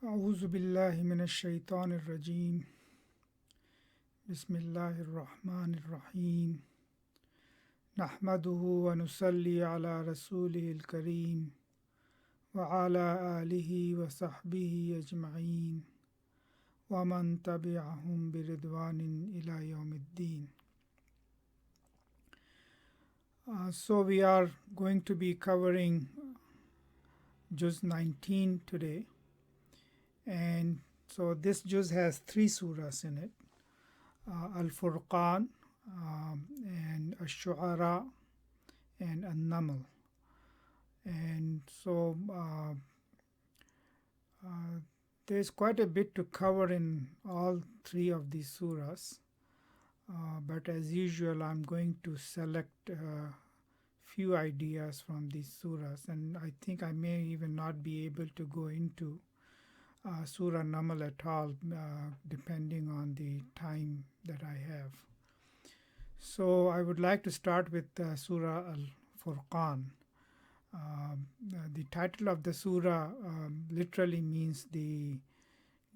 أعوذ بالله من الشيطان الرجيم بسم الله الرحمن الرحيم نحمده ونصلي على رسوله الكريم وعلى آله وصحبه أجمعين ومن تبعهم برضوان إلى يوم الدين. So we are going to be covering Juz 19 today, and so this Juz has 3 surahs in it, Al-Furqan, and Ash-Shu'ara, and An-Naml. And so there's quite a bit to cover in all 3 of these surahs, but as usual I'm going to select few ideas from these surahs, and I think I may even not be able to go into Surah Naml at all, depending on the time that I have. So I would like to start with Surah Al-Furqan. The title of the surah literally means the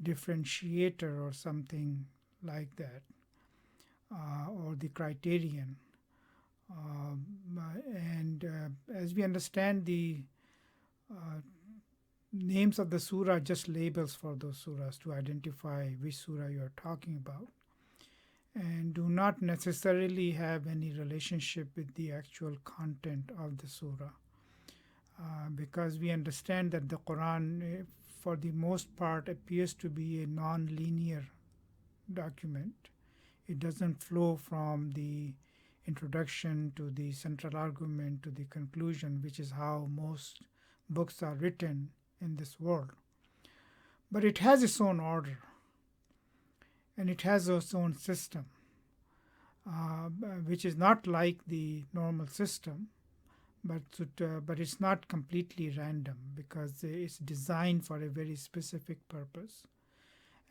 differentiator or something like that, or the criterion. And as we understand, the names of the surah are just labels for those surahs to identify which surah you are talking about, and do not necessarily have any relationship with the actual content of the surah, because we understand that the Quran, for the most part, appears to be a non-linear document. It doesn't flow from the introduction to the central argument to the conclusion, which is how most books are written in this world. But it has its own order, and it has its own system, which is not like the normal system, but it's not completely random, because it's designed for a very specific purpose.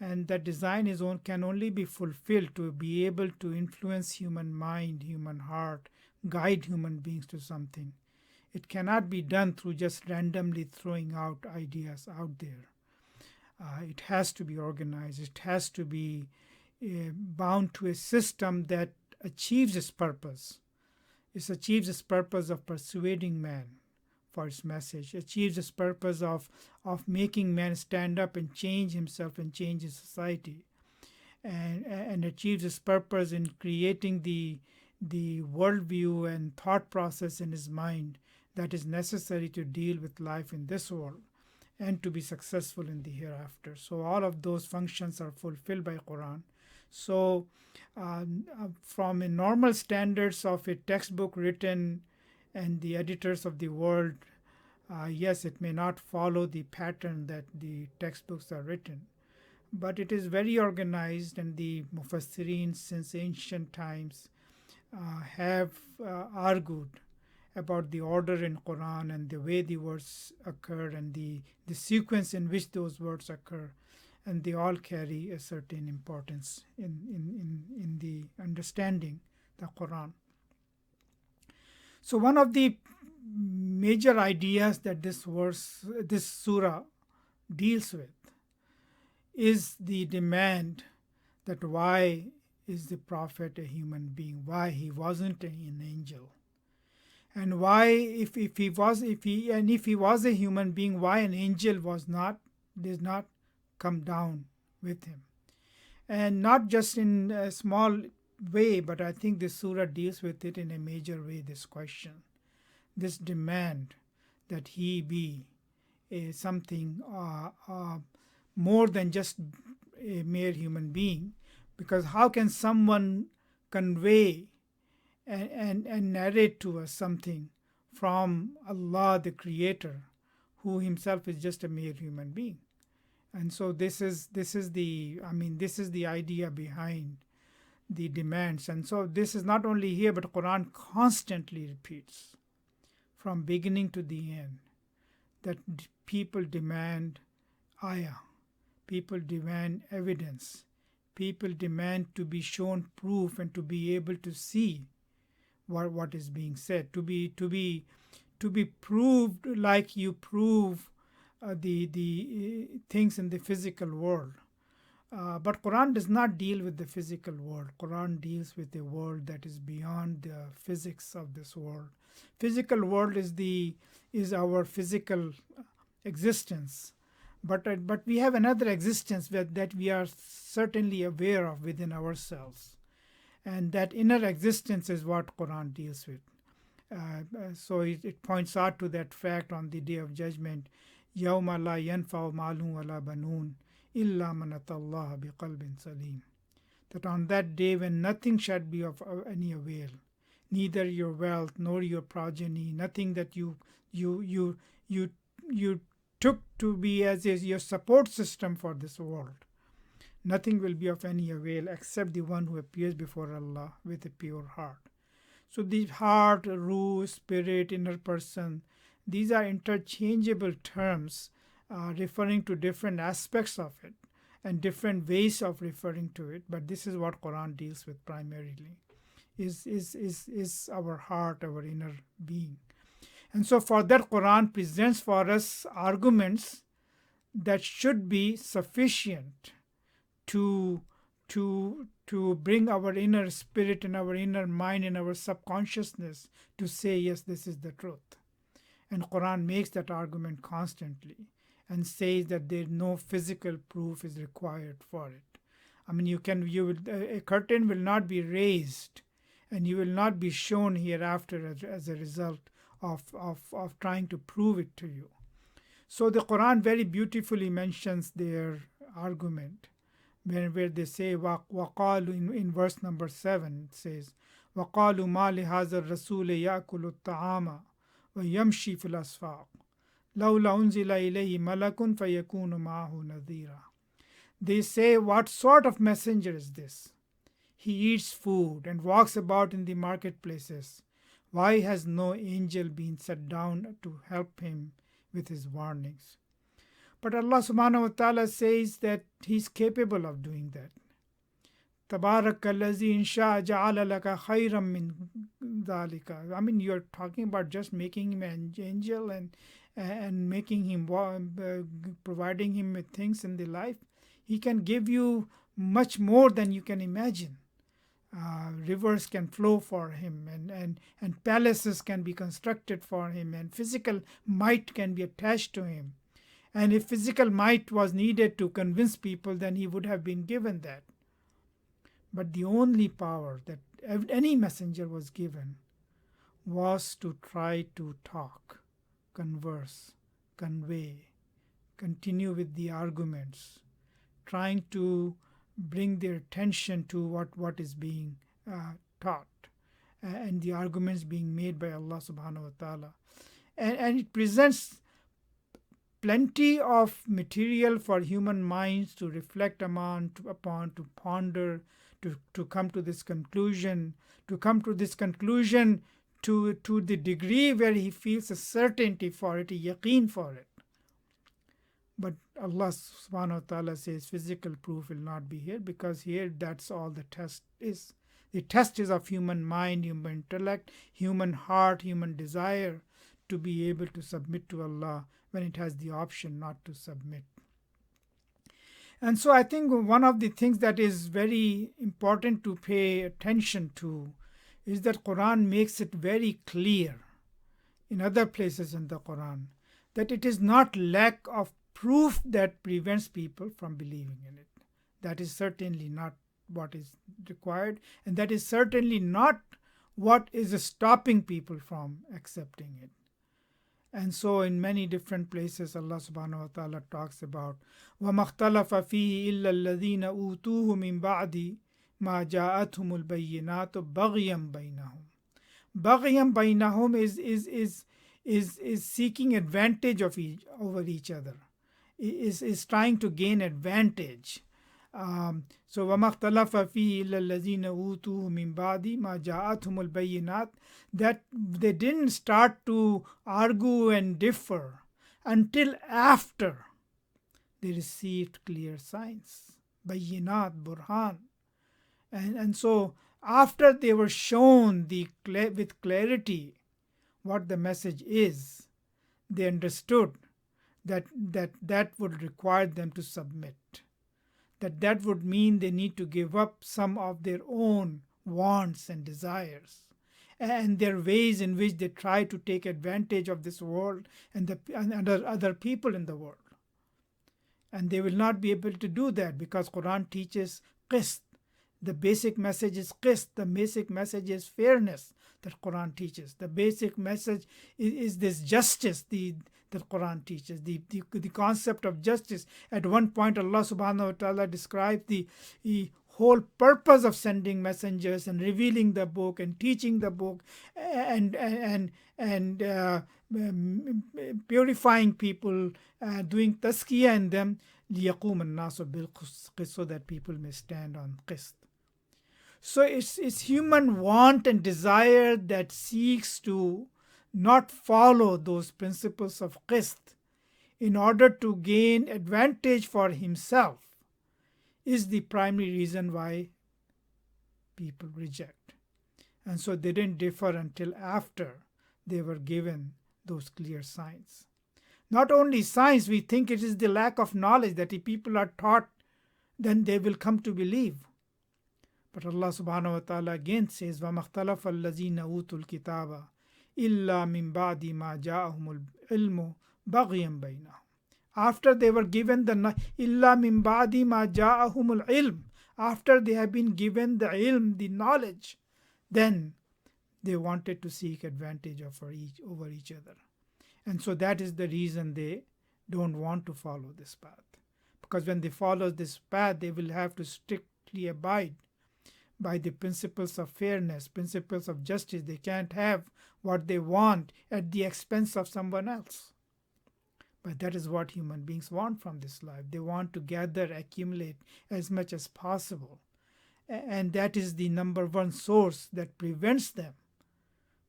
And that design can only be fulfilled to be able to influence human mind, human heart, guide human beings to something. It cannot be done through just randomly throwing out ideas out there. It has to be organized. It has to be bound to a system that achieves its purpose. It achieves its purpose of persuading man for its message, achieves its purpose of making man stand up and change himself and change his society, and achieves its purpose in creating the worldview and thought process in his mind that is necessary to deal with life in this world and to be successful in the hereafter. So all of those functions are fulfilled by Quran. So from a normal standards of a textbook written and the editors of the world, yes, it may not follow the pattern that the textbooks are written, but it is very organized, and the Mufassirin since ancient times have argued about the order in Quran and the way the words occur and the sequence in which those words occur, and they all carry a certain importance in the understanding the Quran. So one of the major ideas that this surah deals with is the demand that why is the prophet a human being, why he wasn't an angel, and why if he was a human being, why an angel did not come down with him. And not just in a small way, but I think this surah deals with it in a major way, this question, this demand that he be something more than just a mere human being. Because how can someone convey and narrate to us something from Allah the Creator, who himself is just a mere human being? And so this is the idea behind the demands. And so this is not only here, but Quran constantly repeats from beginning to the end that people demand ayah, people demand evidence, people demand to be shown proof and to be able to see what is being said, to be proved like you prove the things in the physical world. But Quran does not deal with the physical world. Quran deals with a world that is beyond the physics of this world. Physical world is our physical existence, but we have another existence that we are certainly aware of within ourselves, and that inner existence is what Quran deals with. So it points out to that fact on the day of judgment, يَوْمَ لَا يَنْفَعُ مَالٌ وَلَا بَنُونَ إِلَّا مَنْ أَتَى اللَّهَ بِقَلْبٍ سَلِيمٍ. That on that day when nothing shall be of any avail, neither your wealth nor your progeny, nothing that you took to be as your support system for this world, nothing will be of any avail except the one who appears before Allah with a pure heart. So the heart, ruh, spirit, inner person, these are interchangeable terms referring to different aspects of it and different ways of referring to it. But this is what Quran deals with primarily, is our heart, our inner being. And so for that, Quran presents for us arguments that should be sufficient to bring our inner spirit and our inner mind and our subconsciousness to say, yes, this is the truth. And Quran makes that argument constantly and says that there no physical proof is required for it. I mean, a curtain will not be raised and you will not be shown hereafter as a result of trying to prove it to you. So the Quran very beautifully mentions their argument where they say, وَقَالُوا in verse number 7, it says, وَقَالُوا مَا لِهَذَا الرَّسُولِ يَأْكُلُ الطَّعَامَ وَيَمْشِي فِي الْأَسْفَاقِ لَوْلَا أُنزِلَ إِلَيْهِ مَلَكٌ فَيَكُونُ مَعَهُ نَذِيرًا. They say, what sort of messenger is this? He eats food and walks about in the marketplaces. Why has no angel been set down to help him with his warnings? But Allah subhanahu wa ta'ala says that He's capable of doing that. تَبَارَكَ الَّذِي إِنْ شَاءَ جَعَلَ لَكَ خَيْرًا مِّن ذَلِكَ. I mean, you're talking about just making him an angel and making him, providing him with things in the life. He can give you much more than you can imagine. Rivers can flow for him, and palaces can be constructed for him, and physical might can be attached to him. And if physical might was needed to convince people, then he would have been given that. But the only power that any messenger was given was to try to talk, converse, convey, continue with the arguments, trying to bring their attention to what is being taught and the arguments being made by Allah subhanahu wa ta'ala. And it presents plenty of material for human minds to reflect upon, to ponder, to come to this conclusion, to the degree where he feels a certainty for it, a yaqeen for it. But Allah subhanahu wa ta'ala says physical proof will not be here, because here that's all the test is. The test is of human mind, human intellect, human heart, human desire to be able to submit to Allah when it has the option not to submit. And so I think one of the things that is very important to pay attention to is that Quran makes it very clear in other places in the Quran that it is not lack of proof that prevents people from believing in it. That is certainly not what is required, and that is certainly not what is stopping people from accepting it. And so in many different places Allah subhanahu wa ta'ala talks about وَمَا اخْتَلَفَ فِيهِ إِلَّا الَّذِينَ أُوتُوهُ مِنْ بَعْدِ مَا جَاءَتْهُمُ الْبَيِّنَاتُ بَغْيًا بَيْنَهُم. Baghyan bainahum is seeking advantage over each other, is trying to gain advantage. So وَمَا اخْتَلَفَ فِيهِ إِلَّا الَّذِينَ أُوتُوهُ مِنْ بَعْدِ مَا جَاءَتْهُمُ الْبَيِّنَاتُ, that they didn't start to argue and differ until after they received clear signs, bayinat, burhan. And so after they were shown with clarity what the message is, they understood that would require them to submit. That would mean they need to give up some of their own wants and desires and their ways in which they try to take advantage of this world and other people in the world. And they will not be able to do that because Quran teaches qist. The basic message is qist. The basic message is fairness that Quran teaches. The basic message is this justice that Quran teaches. The concept of justice. At one point Allah subhanahu wa ta'ala describes the whole purpose of sending messengers and revealing the book and teaching the book and purifying people, doing tazkiyah in them, لِيَقُومَ النَّاسُ بِالْقِسْطِ, so that people may stand on qist. So it's human want and desire that seeks to not follow those principles of qist in order to gain advantage for himself is the primary reason why people reject. And so they didn't differ until after they were given those clear signs. Not only signs, we think it is the lack of knowledge that if people are taught, then they will come to believe. But Allah subhanahu wa ta'ala again says, وَمَا اخْتَلَفَ الَّذِينَ أُوتُوا الْكِتَابَ إِلَّا مِنْ بَعْدِ مَا جَاءَهُمُ الْعِلْمُ بَغْيًا بَيْنَهُمْ. After they were given the إِلَّا مِنْ بَعْدِ مَا جَاءَهُمُ الْعِلْمُ, after they have been given the ilm, the knowledge, then they wanted to seek advantage over each other. And so that is the reason they don't want to follow this path. Because when they follow this path, they will have to strictly abide by the principles of fairness, principles of justice. They can't have what they want at the expense of someone else. But that is what human beings want from this life. They want to gather, accumulate as much as possible. And that is the number one source that prevents them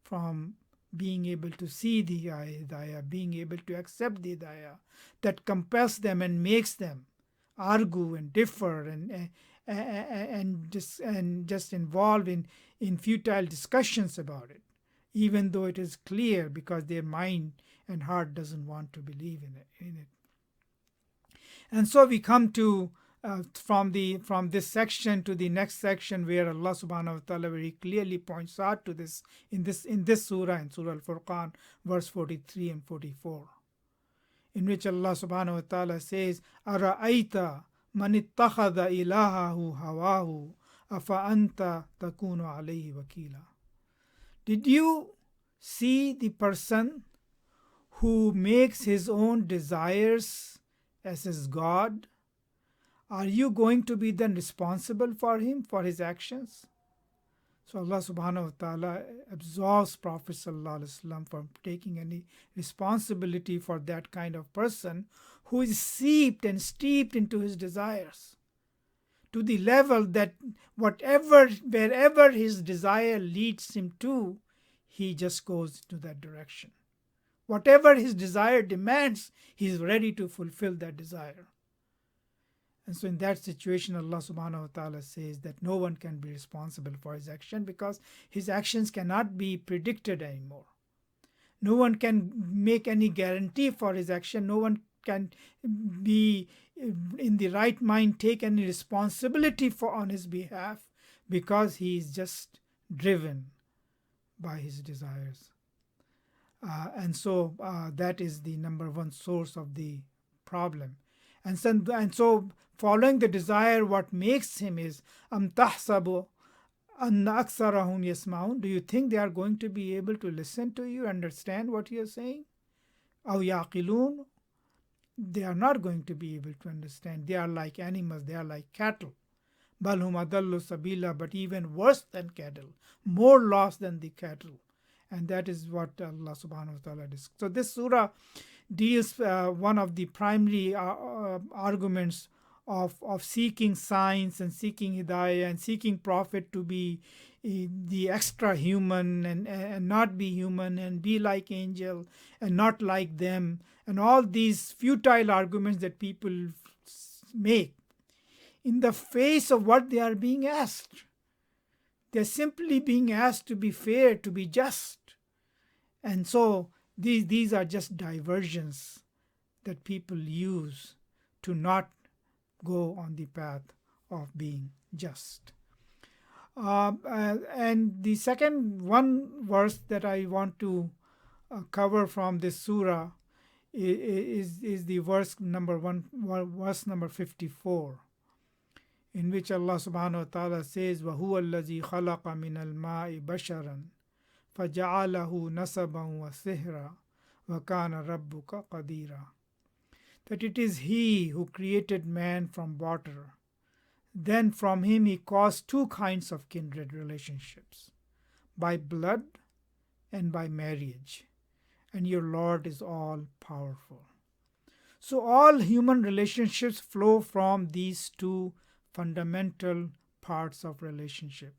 from being able to see the hidayah, being able to accept the hidayah, that compels them and makes them argue and differ and just involved in futile discussions about it, even though it is clear, because their mind and heart doesn't want to believe in it. And so we come to from this section to the next section, where Allah subhanahu wa ta'ala very clearly points out to this in this surah, in Surah Al-Furqan, verse 43 and 44, in which Allah subhanahu wa ta'ala says, أَرَأَيْتَ مَنِ اتَّخَذَ إِلَهَهُ هَوَاهُ أَفَأَنْتَ تَكُونُ عَلَيْهِ وَكِيلًا. Did you see the person who makes his own desires as his God? Are you going to be then responsible for him, for his actions? So Allah subhanahu wa ta'ala absolves Prophet sallallahu alaihi wasallam from taking any responsibility for that kind of person who is seeped and steeped into his desires, to the level that wherever his desire leads him to, he just goes to that direction. Whatever his desire demands, he is ready to fulfill that desire. And so in that situation, Allah subhanahu wa ta'ala says that no one can be responsible for his action, because his actions cannot be predicted anymore. No one can make any guarantee for his action. No one can be in the right mind take any responsibility on his behalf, because he is just driven by his desires. And so that is the number one source of the problem. And so following the desire, what makes him is أَمْ تَحْسَبُ أَنَّ أَكْثَرَهُمْ يَسْمَعُونَ. Do you think they are going to be able to listen to you, understand what you are saying? أَوْ يَعْقِلُونَ. They are not going to be able to understand. They are like animals, they are like cattle. بَلْ هُمْ أَضَلُّ سَبِيلًا. But even worse than cattle, more lost than the cattle. And that is what Allah subhanahu wa ta'ala discussed. So this surah deals one of the primary arguments of seeking signs and seeking hidayah and seeking prophet to be the extra human and not be human and be like angel and not like them, and all these futile arguments that people make in the face of what they are being asked. They're simply being asked to be fair, to be just. And so these are just diversions that people use to not go on the path of being just. And the second one verse that I want to cover from this surah is the verse number 54, in which Allah subhanahu wa ta'ala says, وَهُوَ الَّذِي خَلَقَ مِنَ الْمَاءِ بَشَرًا فَجَعَلَهُ نَسَبًا وَسِحْرًا وَكَانَ رَبُّكَ قَدِيرًا. That it is He who created man from water. Then from him He caused two kinds of kindred relationships, by blood and by marriage. And your Lord is all powerful. So all human relationships flow from these two fundamental parts of relationship.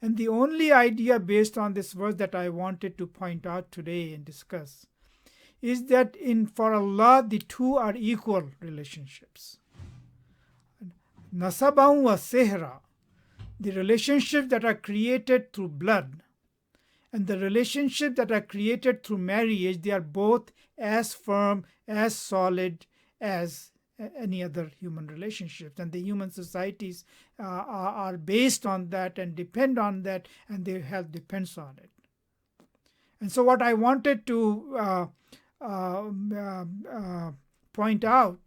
And the only idea based on this verse that I wanted to point out today and discuss is that for Allah the two are equal relationships. Nasaban wa sehra, the relationships that are created through blood, and the relationships that are created through marriage, they are both as firm, as solid as any other human relationships. And the human societies are based on that and depend on that, and their health depends on it. And so what I wanted to point out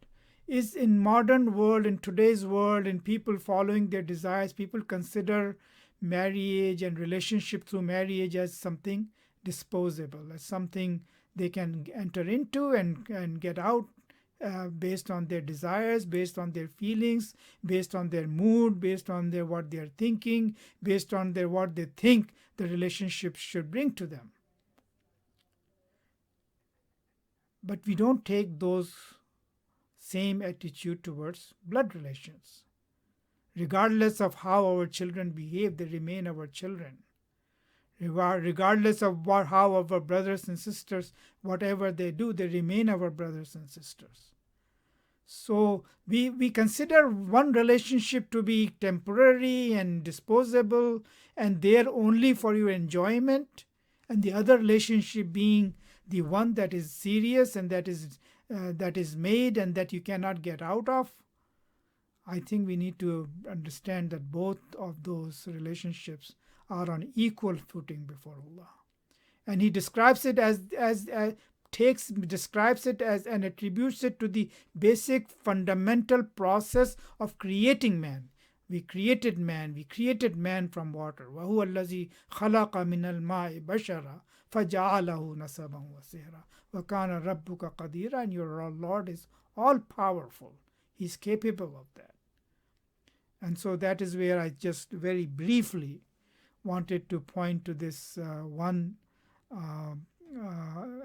is, in modern world, in today's world, in people following their desires, people consider marriage and relationship through marriage as something disposable, as something they can enter into and get out based on their desires, based on their feelings, based on their mood, based on what they're thinking, based on what they think the relationship should bring to them. But we don't take those same attitude towards blood relations. Regardless of how our children behave, they remain our children. Regardless of how our brothers and sisters, whatever they do, they remain our brothers and sisters. So we consider one relationship to be temporary and disposable and there only for your enjoyment, and the other relationship being the one that is serious and that is made and that you cannot get out of. I think we need to understand that both of those relationships are on equal footing before Allah. And He describes it describes it as and attributes it to the basic fundamental process of creating man. We created man from water. وَهُوَ الَّذِي خَلَقَ مِنَ الْمَاءِ بَشَرًا فَجَعَلَهُ نَسَبًا وَسِحْرًا وَكَانَ رَبُّكَ قَدِيرًا. And your Lord is all powerful. He's capable of that. And so that is where I just very briefly wanted to point to this one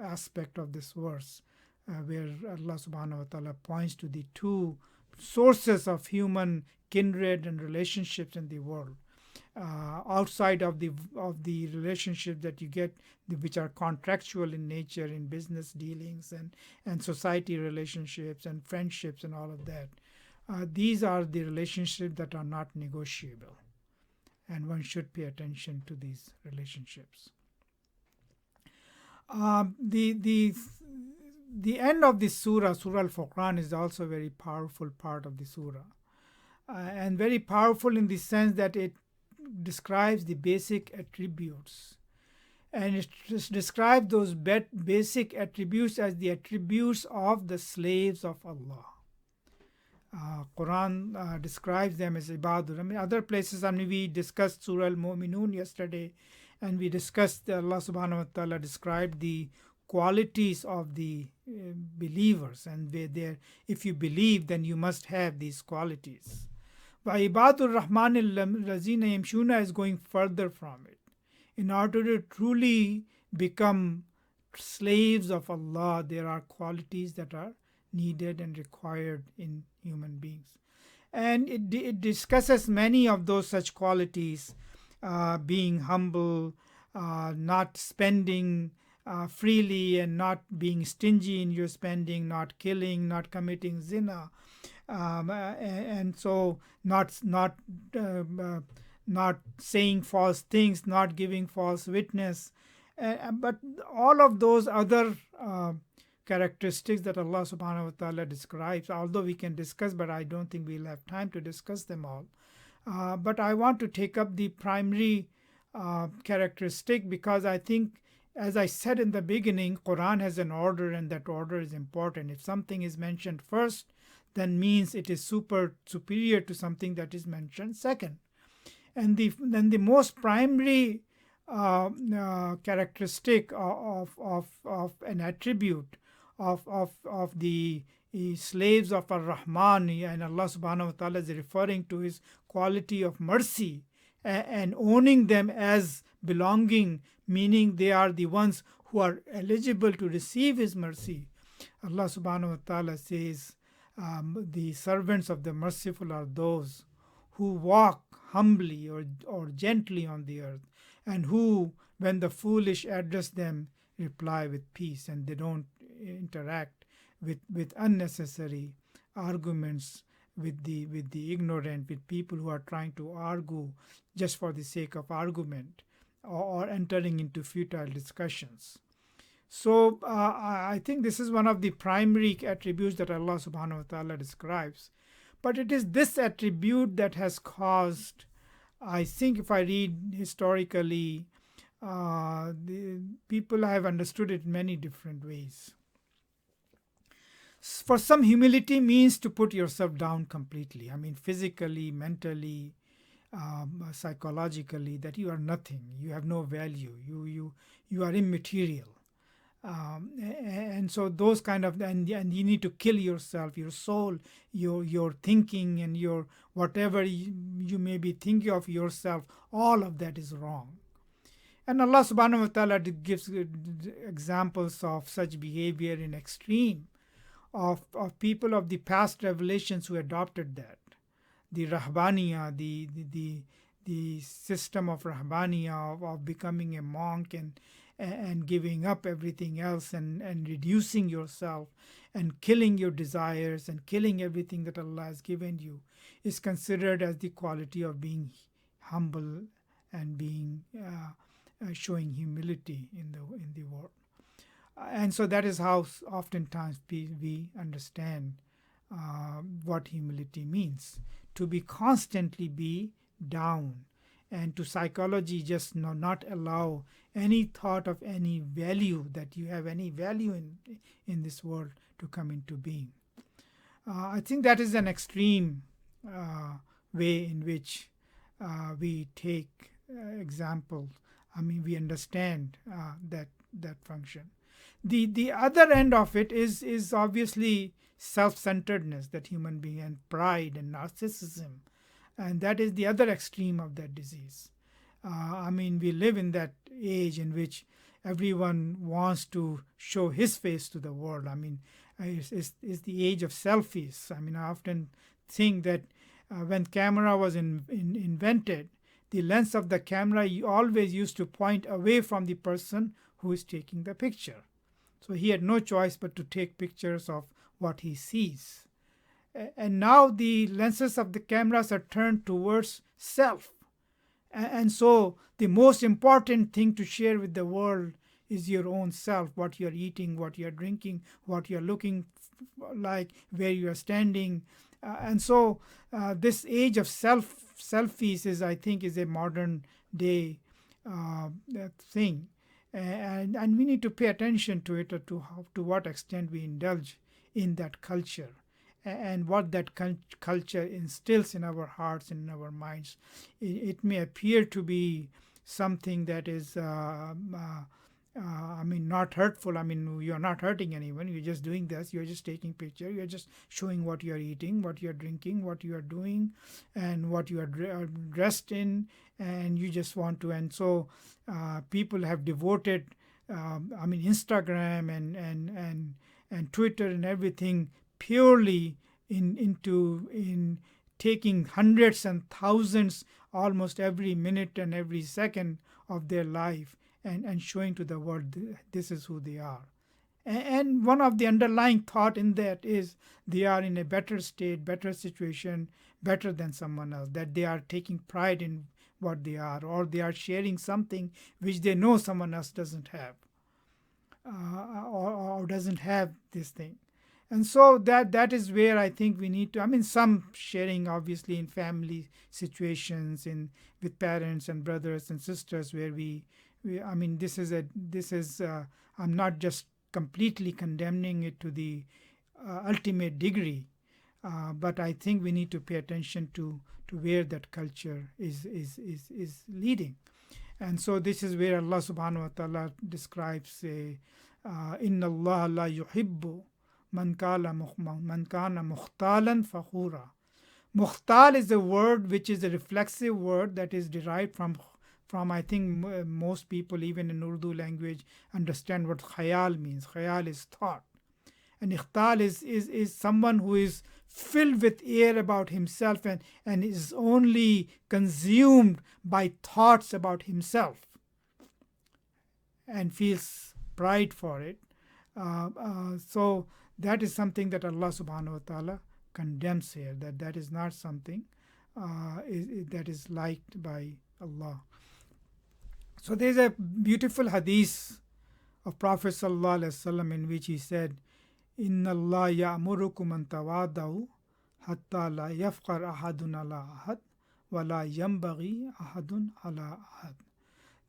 aspect of this verse where Allah subhanahu wa ta'ala points to the two sources of human kindred and relationships in the world. Outside of the relationship that you get, which are contractual in nature in business dealings and society relationships and friendships and all of that. These are the relationships that are not negotiable, and one should pay attention to these relationships. The end of this Surah Al-Furqan, is also a very powerful part of the Surah, and very powerful in the sense that it describes the basic attributes, and it describes those basic attributes as the attributes of the slaves of Allah. Quran describes them as ibadur. Other places, we discussed Surah Al-Mu'minun yesterday, and we discussed Allah subhanahu wa ta'ala described the qualities of the believers, and if you believe, then you must have these qualities. Ibadur Rahman al-Lazina Yamshuna is going further from it. In order to truly become slaves of Allah, there are qualities that are needed and required in human beings. And it discusses many of those such qualities, being humble, not spending freely and not being stingy in your spending, not killing, not committing zina, and so not saying false things, not giving false witness. But all of those other characteristics that Allah subhanahu wa ta'ala describes, although we can discuss, but I don't think we'll have time to discuss them all. But I want to take up the primary characteristic because I think, as I said in the beginning, Quran has an order and that order is important. If something is mentioned first, then means it is superior to something that is mentioned second. And then the most primary characteristic of an attribute of the slaves of Ar-Rahman, and Allah subhanahu wa ta'ala is referring to his quality of mercy and owning them as belonging, meaning they are the ones who are eligible to receive his mercy. Allah subhanahu wa ta'ala says, the servants of the merciful are those who walk humbly or gently on the earth, and who, when the foolish address them, reply with peace, and they don't interact with unnecessary arguments with the ignorant, with people who are trying to argue just for the sake of argument, or entering into futile discussions. So I think this is one of the primary attributes that Allah subhanahu wa ta'ala describes. But it is this attribute that has caused, I think if I read historically, the people have understood it many different ways. For some, humility means to put yourself down completely. I mean, physically, mentally, psychologically, that you are nothing, you have no value, you are immaterial. And so those kind of, and you need to kill yourself, your soul, your thinking, and your whatever you may be thinking of yourself, all of that is wrong. And Allah subhanahu wa ta'ala gives examples of such behavior in extreme of people of the past revelations who adopted that. The Rahbaniya, the system of Rahbaniya, of becoming a monk and giving up everything else and reducing yourself and killing your desires and killing everything that Allah has given you, is considered as the quality of being humble and being showing humility in the world. And so that is how oftentimes we understand what humility means. To be constantly be down, and to psychology just not allow any thought of any value, that you have any value in this world, to come into being. I think that is an extreme way in which we take examples. I mean, we understand that function. The other end of it is obviously self-centeredness, that human being, and pride and narcissism, and that is the other extreme of that disease. I mean, we live in that age in which everyone wants to show his face to the world. I mean, it's the age of selfies. I mean, I often think that when camera was invented, the lens of the camera always used to point away from the person who is taking the picture. So he had no choice but to take pictures of what he sees. And now the lenses of the cameras are turned towards self. And so the most important thing to share with the world is your own self, what you're eating, what you're drinking, what you're looking like, where you're standing. And so this age of selfies is, I think, is a modern day thing. And we need to pay attention to it, to what extent we indulge in that culture, and what that culture instills in our hearts and in our minds. It may appear to be something that is, I mean, not hurtful. I mean, you're not hurting anyone. You're just doing this. You're just taking picture. You're just showing what you're eating, what you're drinking, what you are doing, and what you are dressed in, and you just want to. And so people have devoted, I mean, Instagram and Twitter and everything purely in taking hundreds and thousands almost every minute and every second of their life, and showing to the world this is who they are. And one of the underlying thought in that is they are in a better state, better situation, better than someone else, that they are taking pride in what they are, or they are sharing something which they know someone else doesn't have. or doesn't have this thing. And so that is where I think we need to, I mean, some sharing obviously in family situations, in with parents and brothers and sisters, where we I mean, this is I'm not just completely condemning it to the ultimate degree, but I think we need to pay attention to where that culture is leading. And so this is where Allah subhanahu wa ta'ala describes inna Allah la yuhibbu man kana mukhtalan fakhura. Mukhtal is a word which is a reflexive word that is derived from I think most people even in Urdu language understand what khayal means. Khayal is thought. And ikhtal is someone who is filled with air about himself and is only consumed by thoughts about himself and feels pride for it. So that is something that Allah subhanahu wa ta'ala condemns here, that is not something that is liked by Allah. So there's a beautiful hadith of Prophet sallallahu alaihi wasallam in which he said, Inna Allah ya'murukum an tawadau hatta la yafqar ahadun ala ahad wa la yambaghi ahadun ala ahad.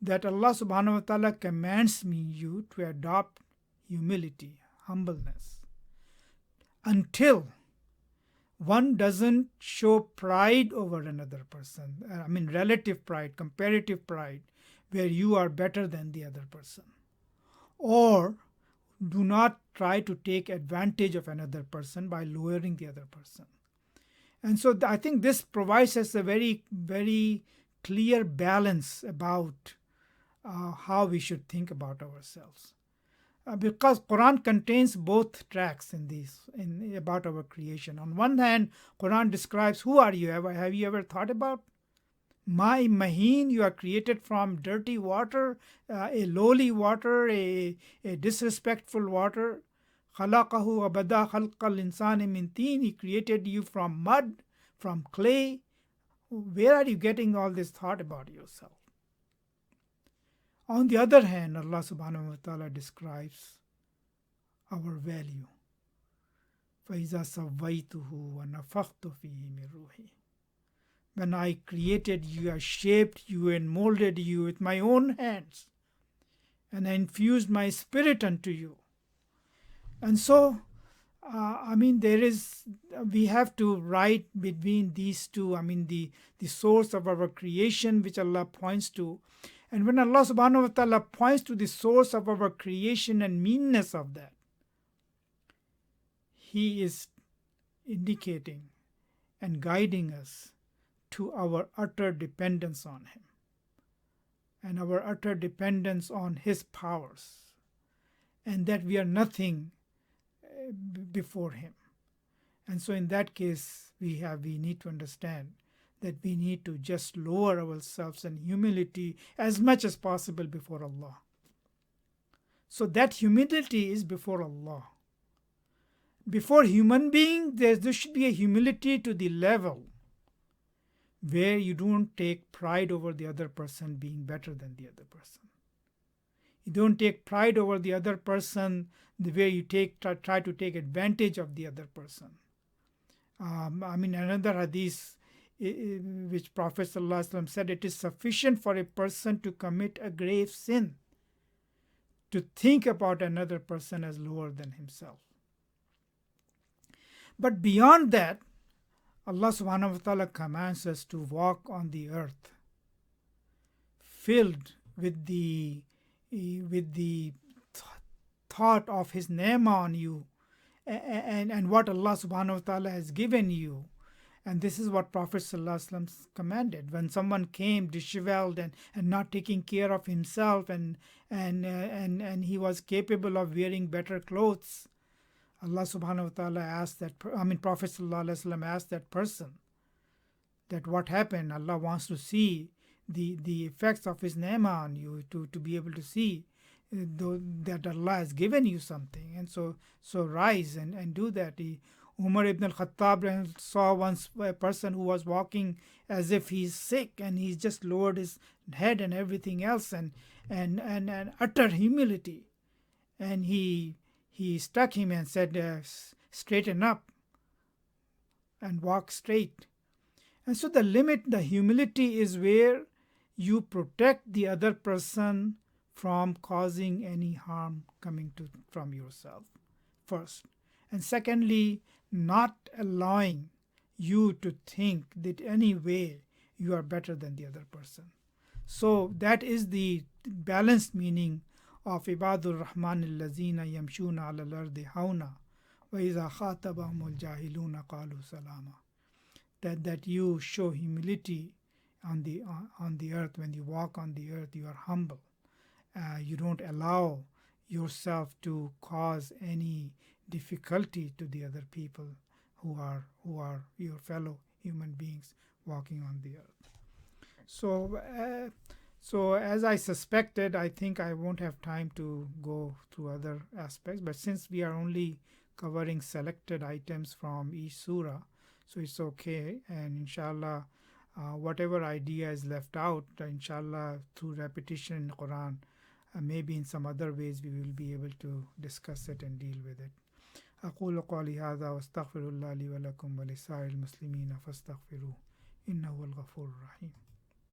That Allah subhanahu wa ta'ala commands you to adopt humility, humbleness, until one doesn't show pride over another person. I mean, relative pride, comparative pride, where you are better than the other person. Or do not try to take advantage of another person by lowering the other person. And so I think this provides us a very, very clear balance about how we should think about ourselves. Because Quran contains both tracks in about our creation. On one hand, Quran describes who are you. Have you ever thought about? My Maheen, you are created from dirty water, a lowly water, a disrespectful water. Khalaqahu abada khalqal insani min teen. He created you from mud, from clay. Where are you getting all this thought about yourself? On the other hand, Allah subhanahu wa ta'ala describes our value. فَإِذَا سَوَّيْتُهُ وَنَفَخْتُ فِيهِ مِنْ رُوحِي. When I created you, I shaped you and molded you with my own hands, and I infused my spirit unto you. And so, I mean, we have to write between these two. I mean, the source of our creation, which Allah points to. And when Allah subhanahu wa ta'ala points to the source of our creation and meanness of that, He is indicating and guiding us to our utter dependence on Him and our utter dependence on His powers, and that we are nothing before Him. And so in that case, we need to understand that we need to just lower ourselves in humility as much as possible before Allah. So that humility is before Allah. Before human being, there should be a humility to the level where you don't take pride over the other person being better than the other person. You don't take pride over the other person the way you try to take advantage of the other person. I mean, another hadith which Prophet ﷺ said, it is sufficient for a person to commit a grave sin to think about another person as lower than himself. But beyond that, Allah subhanahu wa ta'ala commands us to walk on the earth filled with the thought of His name on you and what Allah subhanahu wa ta'ala has given you. And this is what Prophet ﷺ commanded. When someone came disheveled and not taking care of himself and he was capable of wearing better clothes, Allah subhanahu wa ta'ala asked Prophet ﷺ asked that person that what happened. Allah wants to see the effects of His ni'mah on you, to be able to see that Allah has given you something. And so rise and do that. Umar ibn al-Khattab saw once a person who was walking as if he's sick, and he's just lowered his head and everything else, and utter humility. and he struck him and said, straighten up and walk straight. And so the limit, the humility is where you protect the other person from causing any harm coming to from yourself first. And secondly, not allowing you to think that any way you are better than the other person. So that is the balanced meaning of Ibadur Rahman allazina yamshuna ala al-ardi hauna wa iza khatabahumul jahiluna qalu salama. That you show humility on the earth. When you walk on the earth, you are humble. You don't allow yourself to cause any difficulty to the other people who are your fellow human beings walking on the earth. So as I suspected, I think I won't have time to go through other aspects. But since we are only covering selected items from each surah, so it's okay. And inshallah, whatever idea is left out, inshallah, through repetition in the Quran, maybe in some other ways we will be able to discuss it and deal with it. أقول قولي هذا واستغفر الله لي ولكم ولسائر المسلمين فاستغفروه إنه هو الغفور الرحيم.